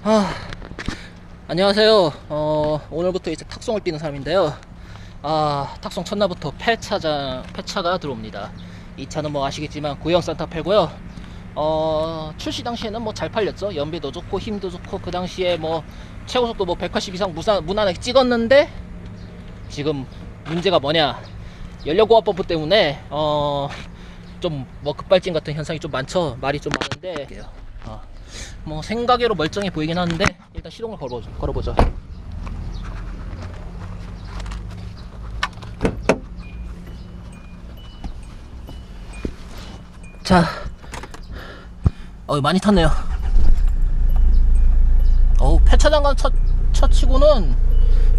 아, 안녕하세요. 오늘부터 이제 탁송을 뛰는 사람인데요. 탁송 첫날부터 폐차가 들어옵니다. 이 차는 뭐 아시겠지만 구형 산타페고요. 출시 당시에는 뭐 잘 팔렸죠. 연비도 좋고 힘도 좋고 그 당시에 뭐 최고속도 뭐 180 이상 무난하게 찍었는데, 지금 문제가 뭐냐? 연료고압 펌프 때문에 좀 뭐 급발진 같은 현상이 좀 많죠. 말이 좀 많은데 뭐 생각외로 멀쩡해 보이긴 하는데, 일단 시동을 걸어보죠. 자, 많이 탔네요. 폐차장 간 차 치고는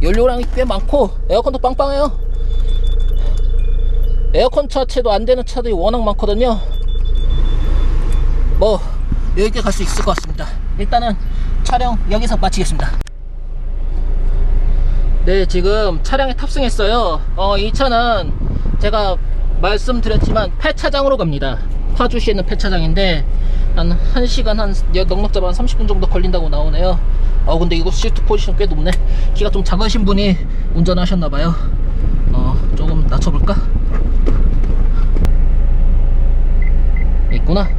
연료량이 꽤 많고 에어컨도 빵빵해요. 에어컨 자체도 안 되는 차들이 워낙 많거든요. 뭐 여기까지 갈 수 있을 것 같습니다. 일단은 촬영 여기서 마치겠습니다. 네, 지금 차량에 탑승했어요. 이 차는 제가 말씀드렸지만 폐차장으로 갑니다. 파주시에 있는 폐차장인데 한 1시간 넉넉 잡아 한 30분 정도 걸린다고 나오네요. 근데 이거 시프트 포지션 꽤 높네. 키가 좀 작으신 분이 운전하셨나봐요. 조금 낮춰볼까? 있구나.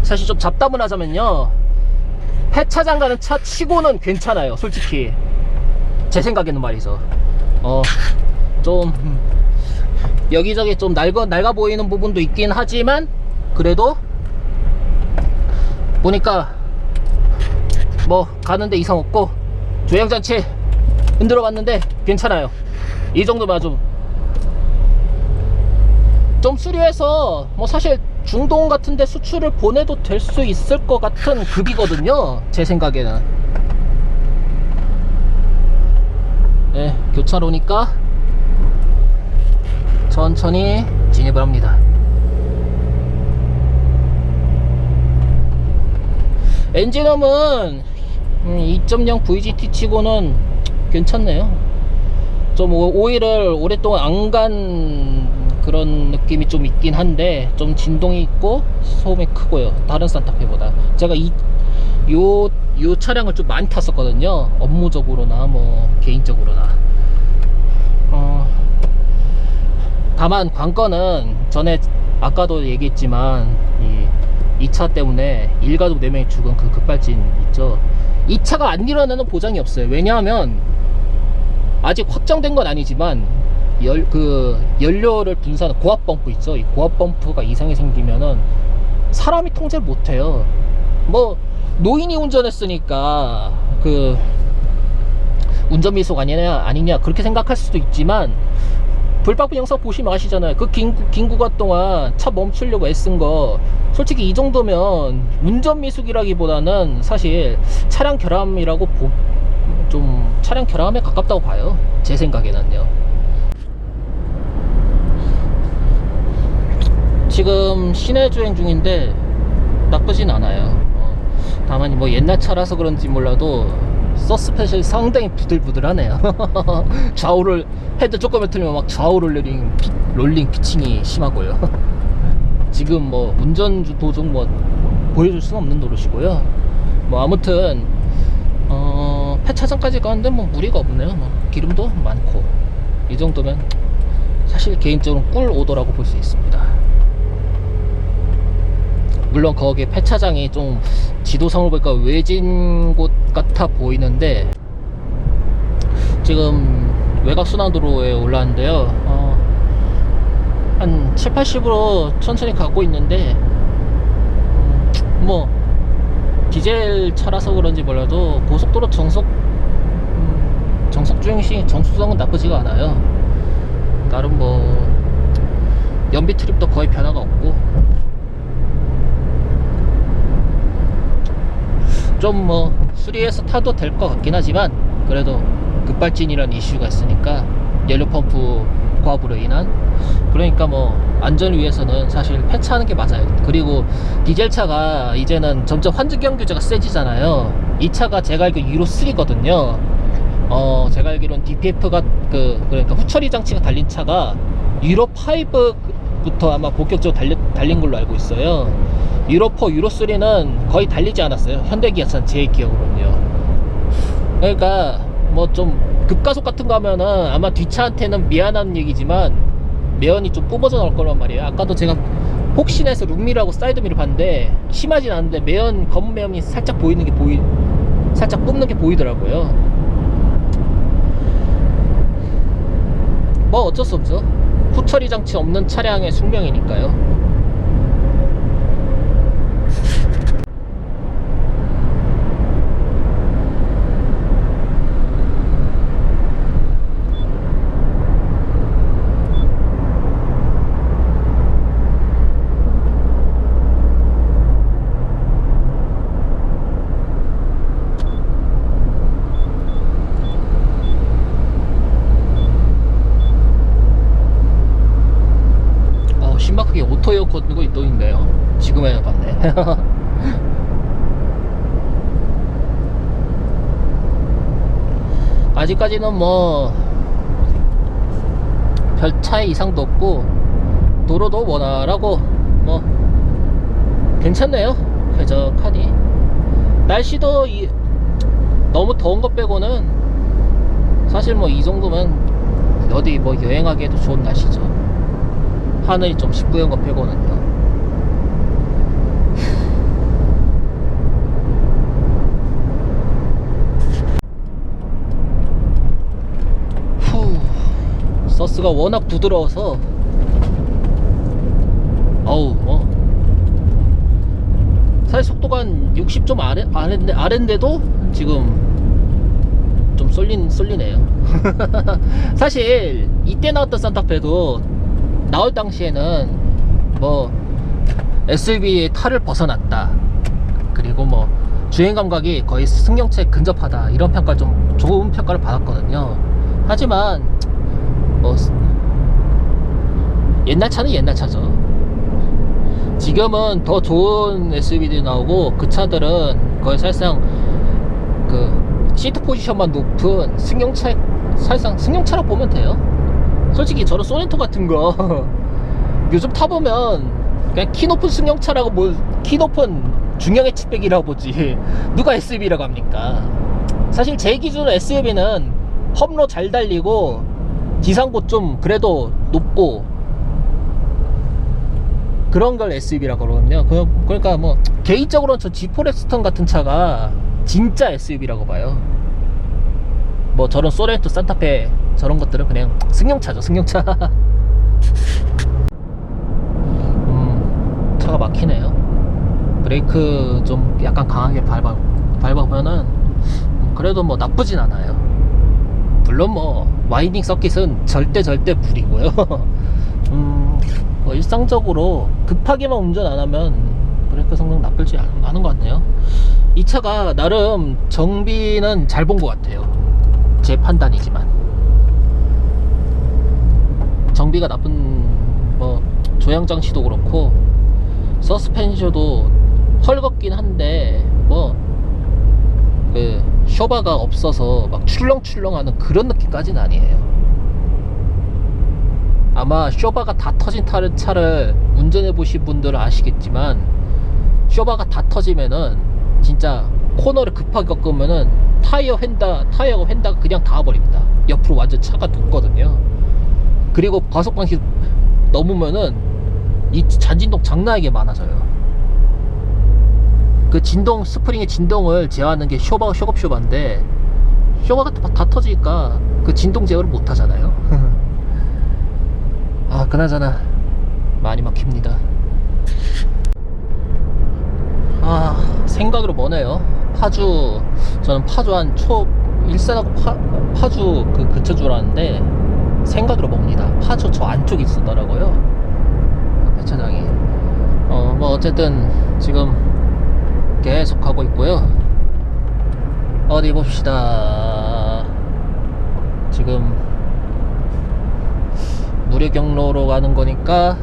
사실 좀 잡담을 하자면요, 폐차장 가는 차 치고는 괜찮아요. 솔직히 제 생각에는 말이죠. 좀 여기저기 좀 낡아 보이는 부분도 있긴 하지만, 그래도 보니까 뭐 가는데 이상 없고, 조향장치 흔들어 봤는데 괜찮아요. 이 정도면 좀 수리해서 뭐 사실 중동 같은데 수출을 보내도 될 수 있을 것 같은 급이거든요, 제 생각에는. 네, 교차로니까 천천히 진입을 합니다. 엔진음은 2.0 VGT 치고는 괜찮네요. 좀 오일을 오랫동안 안 간 그런 느낌이 좀 있긴 한데, 좀 진동이 있고 소음이 크고요, 다른 산타페보다. 제가 요 차량을 좀 많이 탔었거든요, 업무적으로나 뭐 개인적으로나. 다만 관건은 전에 아까도 얘기했지만 이 차 때문에 일가족 4명이 죽은 그 급발진 있죠. 이 차가 안 일어나는 보장이 없어요. 왜냐하면 아직 확정된 건 아니지만 연료를 분사하는 고압 펌프 있죠. 이 고압 펌프가 이상이 생기면은 사람이 통제를 못해요. 뭐 노인이 운전했으니까 그 운전미숙 아니냐 그렇게 생각할 수도 있지만, 불박분 영상 보시면 아시잖아요. 그 긴 구간 동안 차 멈추려고 애쓴 거, 솔직히 이 정도면 운전미숙이라기보다는 사실 차량 결함이라고 좀 차량 결함에 가깝다고 봐요, 제 생각에는요. 지금 시내 주행 중인데 나쁘진 않아요. 다만 뭐 옛날 차라서 그런지 몰라도 서스펜션이 상당히 부들부들하네요. 좌우를 헤드 조금만 틀리면 막 좌우 롤링 피칭이 심하고요. 지금 뭐 운전 도중 뭐 보여줄 수는 없는 노릇이고요. 뭐 아무튼 폐차장까지 가는데 뭐 무리가 없네요. 뭐 기름도 많고, 이 정도면 사실 개인적으로 꿀 오더라고 볼 수 있습니다. 물론 거기에 폐차장이 좀 지도상으로 보니까 외진 곳 같아 보이는데, 지금 외곽순환도로에 올라왔는데요. 한 7, 80으로 천천히 가고 있는데, 뭐 디젤 차라서 그런지 몰라도 고속도로 정속 주행시 정수성은 나쁘지가 않아요. 나름 뭐 연비 트립도 거의 변화가 없고, 좀 뭐 수리해서 타도 될 것 같긴 하지만, 그래도 급발진이라는 이슈가 있으니까, 연료 펌프 고압으로 인한. 그러니까 뭐 안전을 위해서는 사실 폐차하는 게 맞아요. 그리고 디젤차가 이제는 점점 환경 규제가 세지잖아요. 이 차가 제가 알기로 유로 3거든요. 제가 알기로는 DPF가 그러니까 후처리 장치가 달린 차가 유로 5부터 아마 본격적으로 달린 걸로 알고 있어요. 유로 4, 유로 3는 거의 달리지 않았어요. 현대기아차는 제 기억으로는요. 그러니까 뭐 좀 급가속 같은 거 하면은 아마 뒷차한테는 미안한 얘기지만 매연이 좀 뽑아져 나올 거란 말이에요. 아까도 제가 혹시나 해서 룸미러하고 사이드미러 봤는데 심하진 않은데 검은 매연이 살짝 보이는 게 살짝 뽑는 게 보이더라고요. 뭐 어쩔 수 없죠. 후처리 장치 없는 차량의 숙명이니까요. 신박하게 오토 에어컨이 또 있네요. 지금에 봤네. 아직까지는 뭐 별 차이 이상도 없고 도로도 원활하고 뭐 괜찮네요. 쾌적하니 날씨도 너무 더운 것 빼고는 사실 뭐 이 정도면 어디 뭐 여행하기에도 좋은 날씨죠. 하늘이 좀 시뿌연 거 빼고는요. 서스가 워낙 부드러워서 어우 뭐 사실 속도가 한 60 좀 아래인데도 지금 좀 쏠리네요. 사실 이때 나왔던 산타페도 나올 당시에는 뭐 SUV의 탈을 벗어났다, 그리고 뭐 주행 감각이 거의 승용차에 근접하다, 이런 평가를 좀 좋은 평가를 받았거든요. 하지만 뭐 옛날 차는 옛날 차죠. 지금은 더 좋은 SUV들이 나오고 그 차들은 거의 사실상 그 시트 포지션만 높은 승용차, 사실상 승용차라고 보면 돼요. 솔직히 저런 소렌토 같은 거 요즘 타보면 그냥 키 높은 승용차라고, 키 높은 중형 해치백이라고 보지 누가 SUV라고 합니까? 사실 제 기준으로 SUV는 험로 잘 달리고 지상고 좀 그래도 높고 그런 걸 SUV라고 그러거든요. 그러니까 뭐 개인적으로는 저 지포렉스턴 같은 차가 진짜 SUV라고 봐요. 뭐 저런 소렌토, 산타페 저런 것들은 그냥 승용차죠, 승용차. 차가 막히네요. 브레이크 좀 약간 강하게 밟아보면은 그래도 뭐 나쁘진 않아요. 물론 뭐 와이닝 서킷은 절대 불이고요. 뭐 일상적으로 급하게만 운전 안 하면 브레이크 성능 나쁘지 않은 것 같네요. 이 차가 나름 정비는 잘 본 것 같아요. 제 판단이지만 정비가 나쁜 뭐 조향 장치도 그렇고 서스펜션도 헐겁긴 한데 뭐 그 쇼바가 없어서 막 출렁출렁하는 그런 느낌까지는 아니에요. 아마 쇼바가 다 터진 차를 운전해 보신 분들은 아시겠지만 쇼바가 다 터지면은 진짜 코너를 급하게 꺾으면은 타이어가 휀다가 그냥 닿아버립니다. 옆으로 완전 차가 눕거든요. 그리고 과속방식 넘으면은 이 잔진동 장난하게 많아져요. 그 진동, 스프링의 진동을 제어하는 게 쇼바인데 쇼바가 다 터지니까 그 진동 제어를 못 하잖아요. 아, 그나저나 많이 막힙니다. 아, 생각으로 머네요. 저는 파주 한 일산하고 파주 그 근처 줄 알았는데 생각으로 멉니다. 파주 저 안쪽에 있었더라고요, 배차장이. 뭐 어쨌든 지금 계속 가고 있고요. 어디 봅시다. 지금 무료경로로 가는 거니까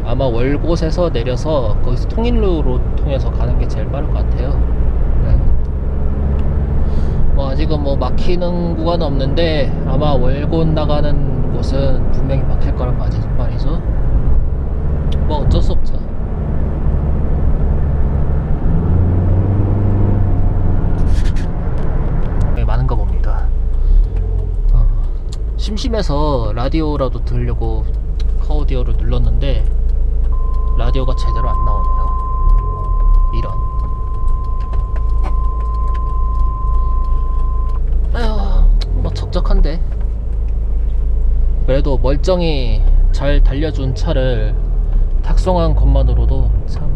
아마 월곶에서 내려서 거기서 통일로로 통해서 가는 게 제일 빠를 것 같아요. 네. 뭐 아직은 뭐 막히는 구간은 없는데 아마 월곶 나가는 곳은 분명히 막힐 거란 말이죠. 뭐 어쩔 수 없죠. 네, 많은 거 봅니다. 심심해서 라디오라도 들으려고 카오디오를 눌렀는데 라디오가 제대로 안 나오네요. 이런. 아휴, 뭐 적적한데. 그래도 멀쩡히 잘 달려준 차를 탁송한 것만으로도 참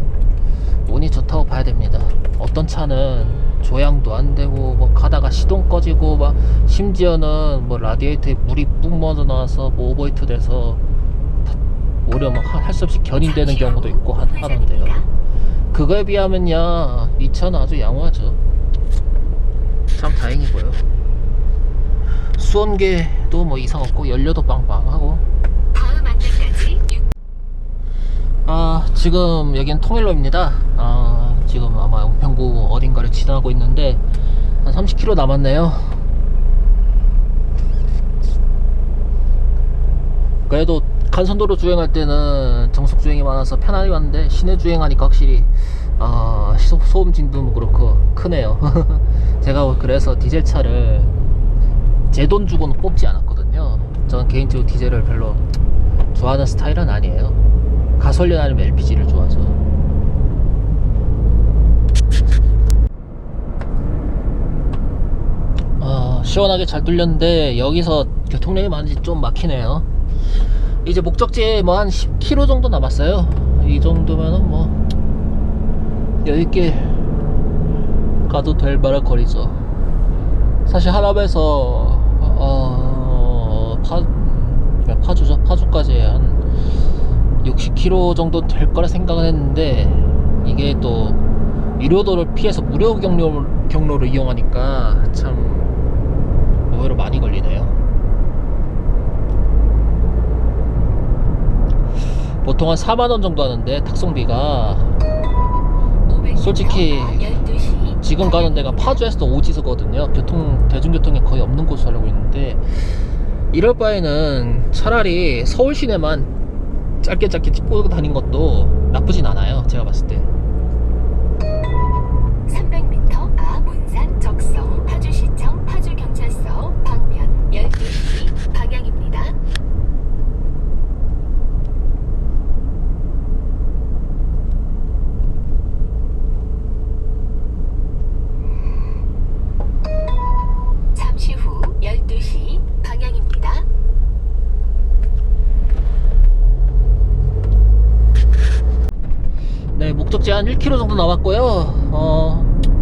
운이 좋다고 봐야 됩니다. 어떤 차는 조향도 안 되고 뭐 가다가 시동 꺼지고 막 심지어는 뭐 라디에이터에 물이 뿜 묻어 나와서 뭐 오버히트 돼서 오히려 막 할 수 없이 견인되는 경우도 있고 하던데요. 그거에 비하면야 이 차는 아주 양호하죠. 참 다행이고요. 수온계도 뭐 이상 없고 연료도 빵빵하고. 다음 안내까지 지금 여긴 통일로입니다. 지금 아마 영평구 어딘가를 지나고 있는데 한 30km 남았네요. 그래도 간선도로 주행할 때는 정속 주행이 많아서 편하게 왔는데 시내 주행하니까 확실히 소음 진동도 그렇고 크네요. 제가 그래서 디젤 차를 제 돈 주고는 뽑지 않았거든요. 저는 개인적으로 디젤을 별로 좋아하는 스타일은 아니에요. 가솔린 아니면 LPG를 좋아하죠. 시원하게 잘 뚫렸는데 여기서 교통량이 많은지 좀 막히네요. 이제 목적지에 뭐 한 10km 정도 남았어요. 이 정도면은 뭐 여유있게 가도 될 만한 거리죠. 사실 하남에서 파주죠. 파주까지 한 60km 정도 될 거라 생각은 했는데 이게 또 유료도를 피해서 무료 경로를 이용하니까 참 의외로 많이 걸리네요. 보통 한 4만원 정도 하는데 탁송비가 솔직히 지금 가는 데가 파주에서도 오지서거든요. 대중교통이 거의 없는 곳으로 알고 있는데 이럴 바에는 차라리 서울 시내만 짧게 찍고 다닌 것도 나쁘진 않아요. 제가 봤을 때. 300m 앞 문산 적성 파주시청 파주경찰서 방면 12시 방향입니다. 잠시 후 12시 방향입니다. 네, 목적지 한 1km 정도 남았고요.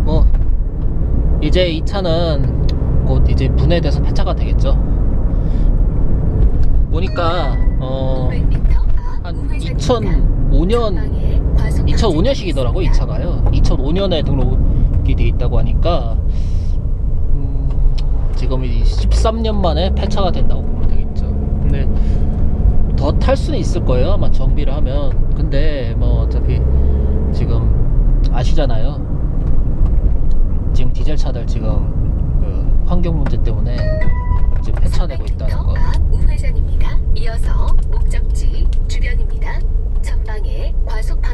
뭐 이제 이 차는 곧 이제 분해돼서 폐차가 되겠죠. 보니까 한 2005년식이더라고 이 차가요. 2005년에 등록이 돼 있다고 하니까 지금 13년 만에 폐차가 된다고 보면 되겠죠. 근데 더 탈 수는 있을 거예요, 아마 정비를 하면. 근데 뭐 어차피 지금 아시잖아요. 지금 디젤 차들 지금 그 환경 문제 때문에 지금 폐차되고 있다는 거. 앞 우회전입니다. 이어서 목적지 주변입니다. 전방에 과속 방지